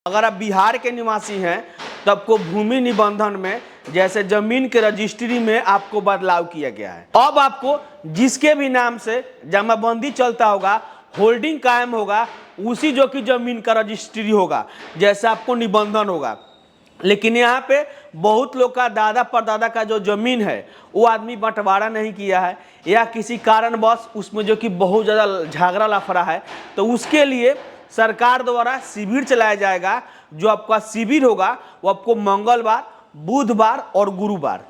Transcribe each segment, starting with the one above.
अगर आप बिहार के निवासी हैं तो आपको भूमि निबंधन में जैसे जमीन के रजिस्ट्री में आपको बदलाव किया गया है। अब आपको जिसके भी नाम से जमाबंदी चलता होगा, होल्डिंग कायम होगा, उसी जो कि जमीन का रजिस्ट्री होगा, जैसे आपको निबंधन होगा। लेकिन यहाँ पे बहुत लोग का दादा परदादा का जो जमीन है वो आदमी बंटवारा नहीं किया है, या किसी कारणवश उसमें जो कि बहुत ज़्यादा झगड़ा लफड़ा है, तो उसके लिए सरकार द्वारा शिविर चलाया जाएगा। जो आपका शिविर होगा वो आपको मंगलवार, बुधवार और गुरुवार,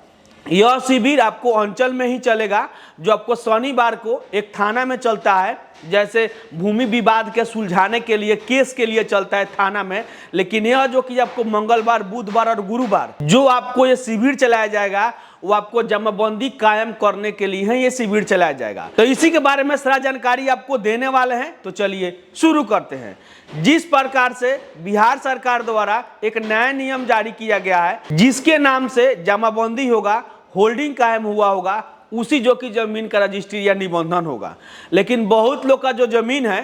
यह शिविर आपको अंचल में ही चलेगा। जो आपको शनिवार को एक थाना में चलता है, जैसे भूमि विवाद के सुलझाने के लिए, केस के लिए चलता है थाना में। लेकिन यह जो कि आपको मंगलवार, बुधवार और गुरुवार जो आपको ये शिविर चलाया जाएगा, वो आपको जमाबंदी कायम करने के लिए ये शिविर चलाया जाएगा। तो इसी के बारे में सारा जानकारी आपको देने वाले हैं। तो चलिए शुरू करते हैं। जिस प्रकार से बिहार सरकार द्वारा एक नया नियम जारी किया गया है, जिसके नाम से जमाबंदी होगा, होल्डिंग कायम हुआ होगा, उसी जो कि जमीन का रजिस्ट्री या निबंधन होगा। लेकिन बहुत लोग का जो जमीन है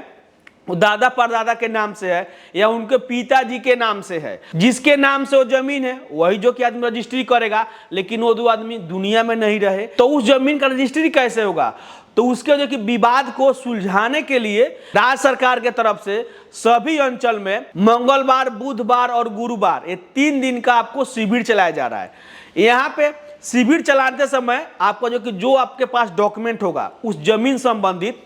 वो दादा परदादा के नाम से है या उनके पिताजी के नाम से है। जिसके नाम से वो जमीन है वही जो कि आदमी रजिस्ट्री करेगा, लेकिन वो दो आदमी दुनिया में नहीं रहे, तो उस जमीन का रजिस्ट्री कैसे होगा? तो उसके जो कि विवाद को सुलझाने के लिए राज्य सरकार के तरफ से सभी अंचल में मंगलवार, बुधवार और गुरुवार, ये 3 दिन का आपको शिविर चलाया जा रहा है। यहाँ पे शिविर चलाते समय आपका जो आपके पास डॉक्यूमेंट होगा उस जमीन संबंधित,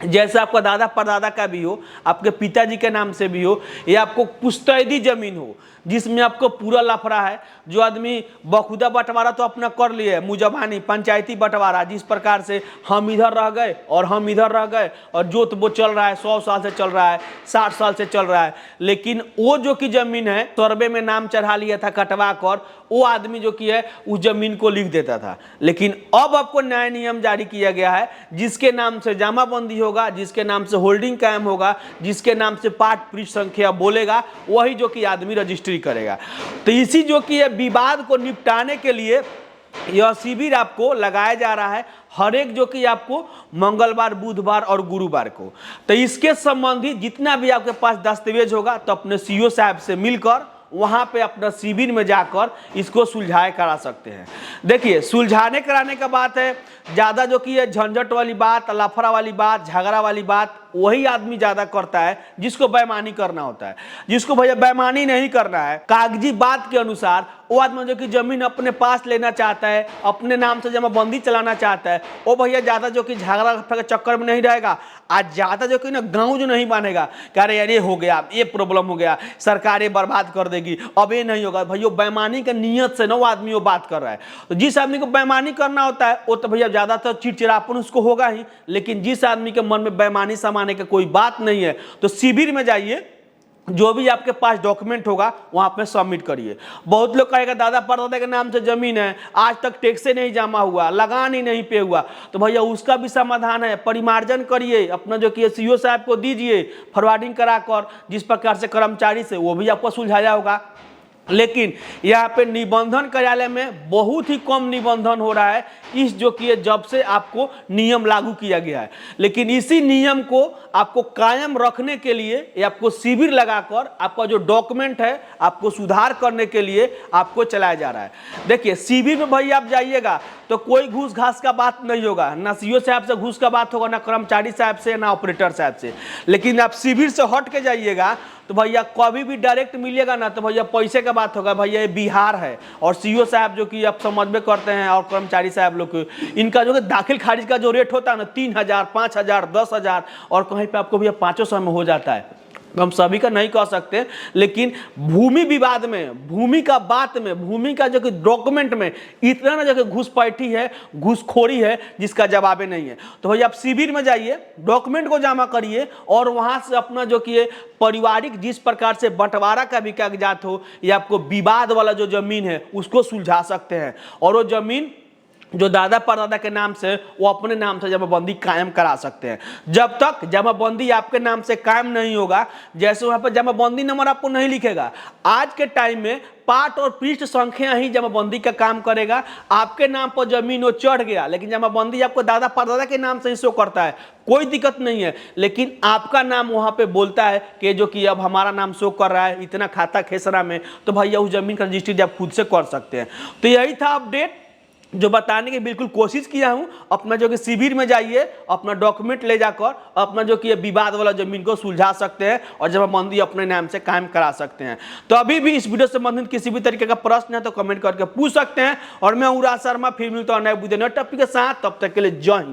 जैसे आपका दादा परदादा का भी हो, आपके पिताजी के नाम से भी हो, या आपको पुश्तैदी जमीन हो जिसमें आपको पूरा लफड़ा है। जो आदमी बखुदा बंटवारा तो अपना कर लिए, मुजबानी पंचायती बंटवारा, जिस प्रकार से हम इधर रह गए और हम इधर रह गए और जोत वो चल रहा है, 100 साल से चल रहा है, 60 साल से चल रहा है। लेकिन वो जो कि जमीन है सर्वे में नाम चढ़ा लिया था कटवा कर, वो आदमी जो कि है उस जमीन को लिख देता था। लेकिन अब आपको नया नियम जारी किया गया है, जिसके नाम से जमाबंदी होगा, जिसके नाम से होल्डिंग कायम होगा, जिसके नाम से पाठ पृष्ठ संख्या बोलेगा, वही जो कि आदमी रजिस्ट्री करेगा। तो इसी जो कि विवाद को निपटाने के लिए यह शिविर आपको लगाया जा रहा है, हर एक जो कि आपको मंगलवार, बुधवार और गुरुवार को। तो इसके संबंधी जितना भी आपके पास दस्तावेज होगा तो अपने सीओ साहब से मिलकर वहां पे अपना शिविर में जाकर इसको सुलझाए करा सकते हैं। देखिए, सुलझाने कराने का बात है, ज़्यादा जो कि झंझट वाली बात, लफड़ा वाली बात, झगड़ा वाली बात वही आदमी ज़्यादा करता है जिसको बेईमानी करना होता है। जिसको भैया बेईमानी नहीं करना है, कागजी बात के अनुसार वो आदमी जो कि जमीन अपने पास लेना चाहता है, अपने नाम से जमाबंदी चलाना चाहता है, वो भैया ज़्यादा जो कि झगड़ा के चक्कर में नहीं रहेगा। आज ज़्यादा जो कि ना गाँव जो नहीं बनेगा, कह रहे यार ये हो गया, ये प्रॉब्लम हो गया, सरकार ये बर्बाद कर देगी, अब ये नहीं होगा। भैया बेईमानी के नियत से ना वो आदमी वो बात कर रहा है। तो जिस आदमी को बेईमानी करना होता है वो तो भैया ज़्यादातर चिड़चिड़ापन उसको होगा ही। लेकिन जिस आदमी के मन में बेईमानी समाने की कोई बात नहीं है, तो शिविर में जाइए, जो भी आपके पास डॉक्यूमेंट होगा वहां पे सबमिट करिए। बहुत लोग कहेगा दादा परदादा के नाम से जमीन है, आज तक टैक्स नहीं जमा हुआ, लगान ही नहीं पे हुआ, तो भैया उसका भी समाधान है। परिमार्जन करिए, अपना जो कि सीओ साहब को दीजिए फॉरवर्डिंग कराकर, जिस प्रकार से कर्मचारी से वो भी आपको सुलझाया होगा। लेकिन यहाँ पे निबंधन कार्यालय में बहुत ही कम निबंधन हो रहा है, इस जो कि जब से आपको नियम लागू किया गया है। लेकिन इसी नियम को आपको कायम रखने के लिए आपको शिविर लगाकर आपका जो डॉक्यूमेंट है आपको सुधार करने के लिए आपको चलाया जा रहा है। देखिए, शिविर में भाई आप जाइएगा तो कोई घूस घास का बात नहीं होगा, ना सीओ साहब से घूस का बात होगा, ना कर्मचारी साहब से, ना ऑपरेटर साहब से। लेकिन आप शिविर से हट के जाइएगा तो भैया कभी भी डायरेक्ट मिलिएगा ना तो भैया पैसे का बात होगा। भैया ये बिहार है और सीओ साहब जो कि आप समझ में करते हैं, और कर्मचारी साहब लोग इनका जो दाखिल खारिज का जो रेट होता है ना 3000, 5000, 10,000 और कहीं पे आपको भैया 500 में हो जाता है। हम सभी का नहीं कह सकते, लेकिन भूमि विवाद में, भूमि का बात में, भूमि का जो कि डॉक्यूमेंट में इतना ना जो कि घुसपैठी है, घुसखोरी है, जिसका जवाब नहीं है। तो भैया आप शिविर में जाइए, डॉक्यूमेंट को जमा करिए और वहां से अपना जो कि पारिवारिक जिस प्रकार से बंटवारा का भी कागजात हो या आपको विवाद वाला जो जमीन है उसको सुलझा सकते हैं। और वो जमीन जो दादा परदादा के नाम से वो अपने नाम से जमाबंदी कायम करा सकते हैं। जब तक जमाबंदी आपके नाम से कायम नहीं होगा, जैसे वहां पर जमाबंदी नंबर आपको नहीं लिखेगा, आज के टाइम में पार्ट और पृष्ठ संख्या ही जमाबंदी का काम करेगा। आपके नाम पर जमीन वो चढ़ गया, लेकिन जमाबंदी आपको दादा परदादा के नाम से ही शो करता है, कोई दिक्कत नहीं है। लेकिन आपका नाम वहां पे बोलता है कि जो कि अब हमारा नाम शो कर रहा है इतना खाता खेसरा में, तो भैया उस जमीन का रजिस्ट्री आप खुद से कर सकते हैं। तो यही था अपडेट जो बताने की बिल्कुल कोशिश किया हूं। अपना जो कि शिविर में जाइए, अपना डॉक्यूमेंट ले जाकर अपना जो कि विवाद वाला जमीन को सुलझा सकते हैं और जमाबंदी अपने नाम से कायम करा सकते हैं। तो अभी भी इस वीडियो से संबंधित किसी भी तरीके का प्रश्न है तो कमेंट करके पूछ सकते हैं। और मैं उरा शर्मा फिर मिलता हूं नए वीडियो नए टॉपिक के साथ, तब तक के लिए जय हिंद।